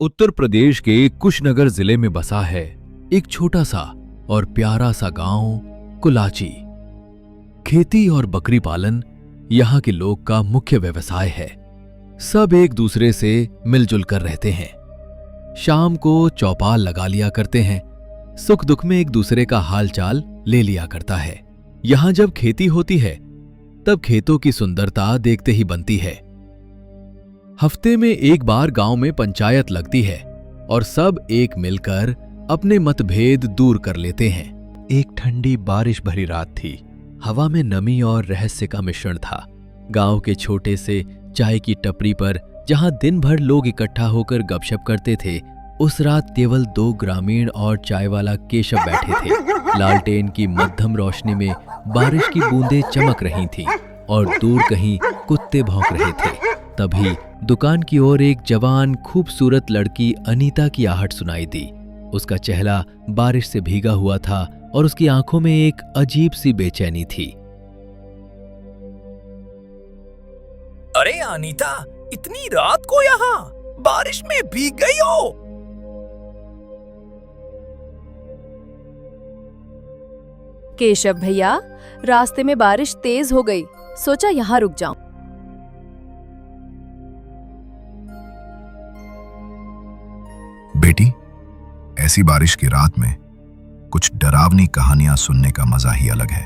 उत्तर प्रदेश के कुशीनगर जिले में बसा है एक छोटा सा और प्यारा सा गांव कुलाची। खेती और बकरी पालन यहाँ के लोग का मुख्य व्यवसाय है। सब एक दूसरे से मिलजुल कर रहते हैं। शाम को चौपाल लगा लिया करते हैं। सुख दुख में एक दूसरे का हाल चाल ले लिया करता है। यहाँ जब खेती होती है तब खेतों की सुंदरता देखते ही बनती है। हफ्ते में एक बार गांव में पंचायत लगती है और सब एक मिलकर अपने मतभेद दूर कर लेते हैं। एक ठंडी बारिश भरी रात थी। हवा में नमी और रहस्य का मिश्रण था। गांव के छोटे से चाय की टपरी पर जहां दिन भर लोग इकट्ठा होकर गपशप करते थे, उस रात केवल 2 ग्रामीण और चाय वाला केशव बैठे थे। लालटेन की मध्यम रोशनी में बारिश की बूंदें चमक रही थीं और दूर कहीं कुत्ते भौंक रहे थे। तभी दुकान की ओर एक जवान खूबसूरत लड़की अनीता की आहट सुनाई दी। उसका चेहरा बारिश से भीगा हुआ था और उसकी आंखों में एक अजीब सी बेचैनी थी। अरे अनीता, इतनी रात को यहाँ बारिश में भीग गई हो? केशव भैया, रास्ते में बारिश तेज हो गई, सोचा यहाँ रुक जाऊं। बेटी, ऐसी बारिश की रात में कुछ डरावनी कहानियां सुनने का मजा ही अलग है।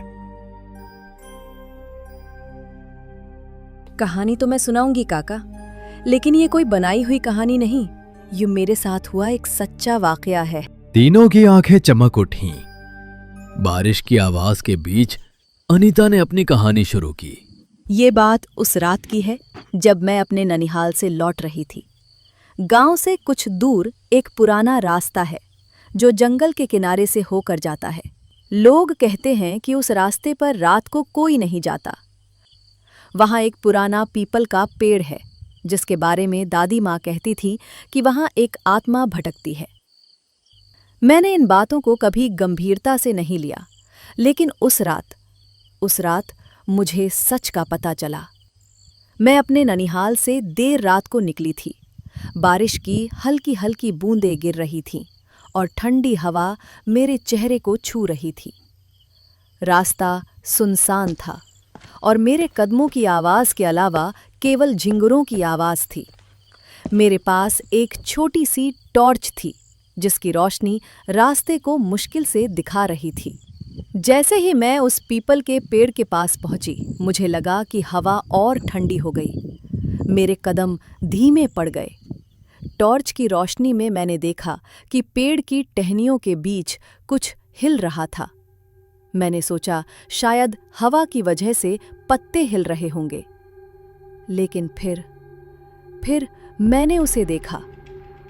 कहानी तो मैं सुनाऊंगी काका, लेकिन ये कोई बनाई हुई कहानी नहीं, ये मेरे साथ हुआ एक सच्चा वाकया है। तीनों की आंखें चमक उठीं। बारिश की आवाज के बीच अनीता ने अपनी कहानी शुरू की। ये बात उस रात की है जब मैं अपने ननिहाल से लौट रही थी। गांव से कुछ दूर एक पुराना रास्ता है जो जंगल के किनारे से होकर जाता है। लोग कहते हैं कि उस रास्ते पर रात को कोई नहीं जाता। वहां एक पुराना पीपल का पेड़ है जिसके बारे में दादी माँ कहती थी कि वहां एक आत्मा भटकती है। मैंने इन बातों को कभी गंभीरता से नहीं लिया, लेकिन उस रात मुझे सच का पता चला। मैं अपने ननिहाल से देर रात को निकली थी। बारिश की हल्की हल्की बूंदें गिर रही थीं और ठंडी हवा मेरे चेहरे को छू रही थी। रास्ता सुनसान था और मेरे कदमों की आवाज़ के अलावा केवल झिंगुरों की आवाज़ थी। मेरे पास एक छोटी सी टॉर्च थी जिसकी रोशनी रास्ते को मुश्किल से दिखा रही थी। जैसे ही मैं उस पीपल के पेड़ के पास पहुंची, मुझे लगा कि हवा और ठंडी हो गई। मेरे कदम धीमे पड़ गए। टॉर्च की रोशनी में मैंने देखा कि पेड़ की टहनियों के बीच कुछ हिल रहा था। मैंने सोचा शायद हवा की वजह से पत्ते हिल रहे होंगे, लेकिन फिर मैंने उसे देखा।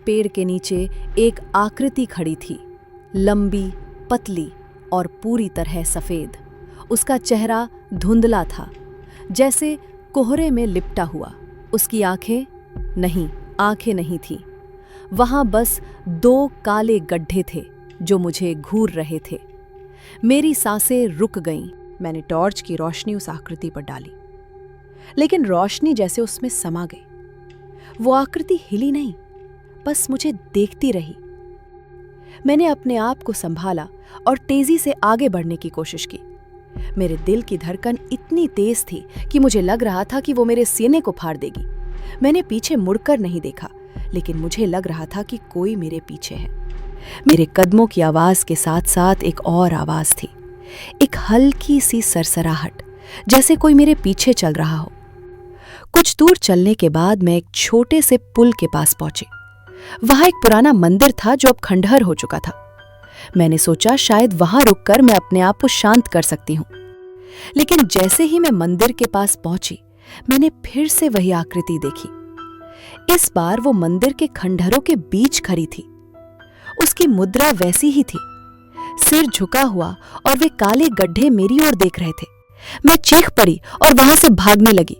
पेड़ के नीचे एक आकृति खड़ी थी, लंबी, पतली और पूरी तरह सफेद। उसका चेहरा धुंधला था, जैसे कोहरे में लिपटा हुआ। उसकी आंखें नहीं थीं। वहां बस 2 काले गड्ढे थे जो मुझे घूर रहे थे। मेरी सांसें रुक गईं। मैंने टॉर्च की रोशनी उस आकृति पर डाली, लेकिन रोशनी जैसे उसमें समा गई। वो आकृति हिली नहीं, बस मुझे देखती रही। मैंने अपने आप को संभाला और तेजी से आगे बढ़ने की कोशिश की। मेरे दिल की धड़कन इतनी तेज थी कि मुझे लग रहा था कि वो मेरे सीने को फाड़ देगी। मैंने पीछे मुड़कर नहीं देखा, लेकिन मुझे लग रहा था कि कोई मेरे पीछे है। मेरे कदमों की आवाज के साथ साथ एक और आवाज थी, एक हल्की सी सरसराहट, जैसे कोई मेरे पीछे चल रहा हो। कुछ दूर चलने के बाद मैं एक छोटे से पुल के पास पहुंची। वहां एक पुराना मंदिर था जो अब खंडहर हो चुका था। मैंने सोचा शायद वहां रुककर मैं अपने आप को शांत कर सकती हूं, लेकिन जैसे ही मैं मंदिर के पास पहुंची, मैंने फिर से वही आकृति देखी। इस बार वो मंदिर के खंडहरों के बीच खड़ी थी। उसकी मुद्रा वैसी ही थी, सिर झुका हुआ, और वे काले गड्ढे मेरी ओर देख रहे थे। मैं चीख पड़ी और वहां से भागने लगी।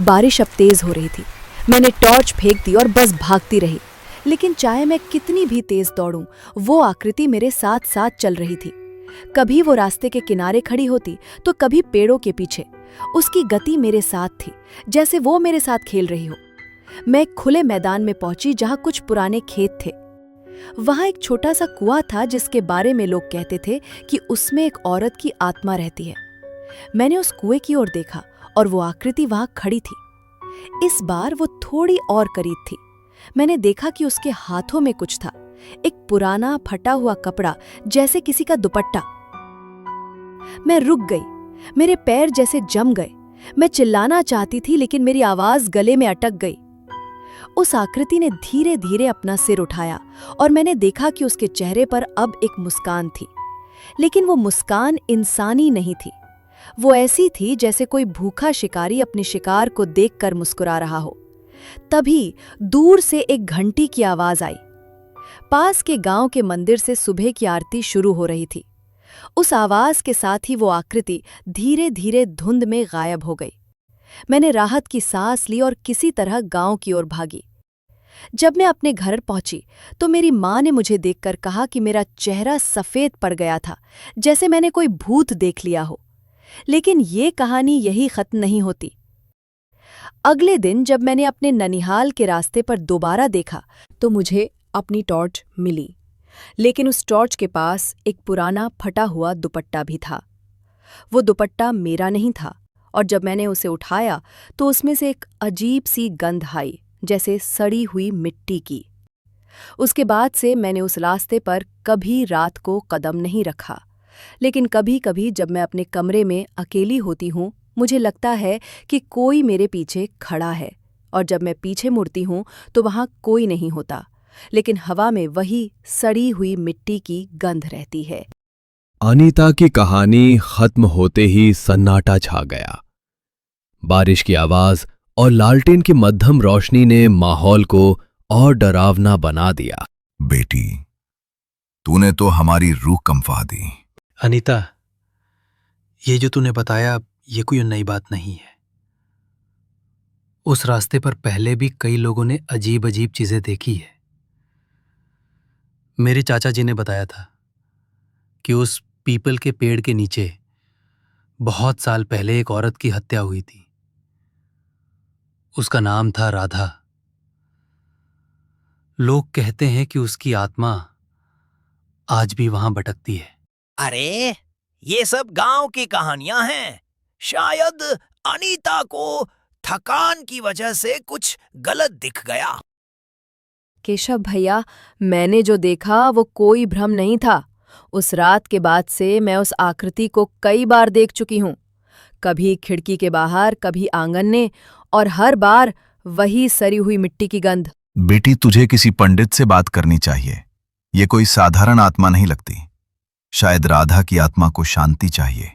बारिश अब तेज हो रही थी। मैंने टॉर्च फेंक दी और बस भागती रही, लेकिन चाहे मैं कितनी भी तेज दौड़ूं, वो आकृति मेरे साथ साथ चल रही थी। कभी वो रास्ते के किनारे खड़ी होती तो कभी पेड़ों के पीछे। उसकी गति मेरे साथ थी, जैसे वो मेरे साथ खेल रही हो। मैं एक खुले मैदान में पहुंची जहां कुछ पुराने खेत थे। वहां एक छोटा सा कुआं था जिसके बारे में लोग कहते थे कि उसमें एक औरत की आत्मा रहती है। मैंने उस कुएं की ओर देखा और वो आकृति वहां खड़ी थी। इस बार वो थोड़ी और करीब थी। मैंने देखा कि उसके हाथों में कुछ था, एक पुराना फटा हुआ कपड़ा, जैसे किसी का दुपट्टा। मैं रुक गई, मेरे पैर जैसे जम गए। मैं चिल्लाना चाहती थी लेकिन मेरी आवाज गले में अटक गई। उस आकृति ने धीरे धीरे अपना सिर उठाया और मैंने देखा कि उसके चेहरे पर अब एक मुस्कान थी, लेकिन वो मुस्कान इंसानी नहीं थी। वो ऐसी थी जैसे कोई भूखा शिकारी अपने शिकार को देखकर मुस्कुरा रहा हो। तभी दूर से एक घंटी की आवाज आई। पास के गांव के मंदिर से सुबह की आरती शुरू हो रही थी। उस आवाज के साथ ही वो आकृति धीरे धीरे धुंध में गायब हो गई। मैंने राहत की सांस ली और किसी तरह गांव की ओर भागी। जब मैं अपने घर पहुंची तो मेरी मां ने मुझे देखकर कहा कि मेरा चेहरा सफेद पड़ गया था, जैसे मैंने कोई भूत देख लिया हो। लेकिन ये कहानी यही खत्म नहीं होती। अगले दिन जब मैंने अपने ननिहाल के रास्ते पर दोबारा देखा तो मुझे अपनी टॉर्च मिली, लेकिन उस टॉर्च के पास एक पुराना फटा हुआ दुपट्टा भी था। वो दुपट्टा मेरा नहीं था और जब मैंने उसे उठाया तो उसमें से एक अजीब सी गंध आई, जैसे सड़ी हुई मिट्टी की। उसके बाद से मैंने उस रास्ते पर कभी रात को कदम नहीं रखा, लेकिन कभी कभी जब मैं अपने कमरे में अकेली होती हूँ मुझे लगता है कि कोई मेरे पीछे खड़ा है, और जब मैं पीछे मुड़ती हूँ तो वहाँ कोई नहीं होता, लेकिन हवा में वही सड़ी हुई मिट्टी की गंध रहती है। अनीता की कहानी खत्म होते ही सन्नाटा छा गया। बारिश की आवाज और लालटेन की मध्यम रोशनी ने माहौल को और डरावना बना दिया। बेटी, तूने तो हमारी रूह कंपा दी। अनीता, ये जो तूने बताया ये कोई नई बात नहीं है। उस रास्ते पर पहले भी कई लोगों ने अजीब अजीब चीजें देखी है। मेरे चाचा जी ने बताया था कि उस पीपल के पेड़ के नीचे बहुत साल पहले एक औरत की हत्या हुई थी। उसका नाम था राधा। लोग कहते हैं कि उसकी आत्मा आज भी वहां भटकती है। अरे ये सब गांव की कहानियां हैं। शायद अनीता को थकान की वजह से कुछ गलत दिख गया। केशव भैया, मैंने जो देखा वो कोई भ्रम नहीं था। उस रात के बाद से मैं उस आकृति को कई बार देख चुकी हूँ, कभी खिड़की के बाहर, कभी आंगन में, और हर बार वही सड़ी हुई मिट्टी की गंध। बेटी, तुझे किसी पंडित से बात करनी चाहिए। ये कोई साधारण आत्मा नहीं लगती। शायद राधा की आत्मा को शांति चाहिए।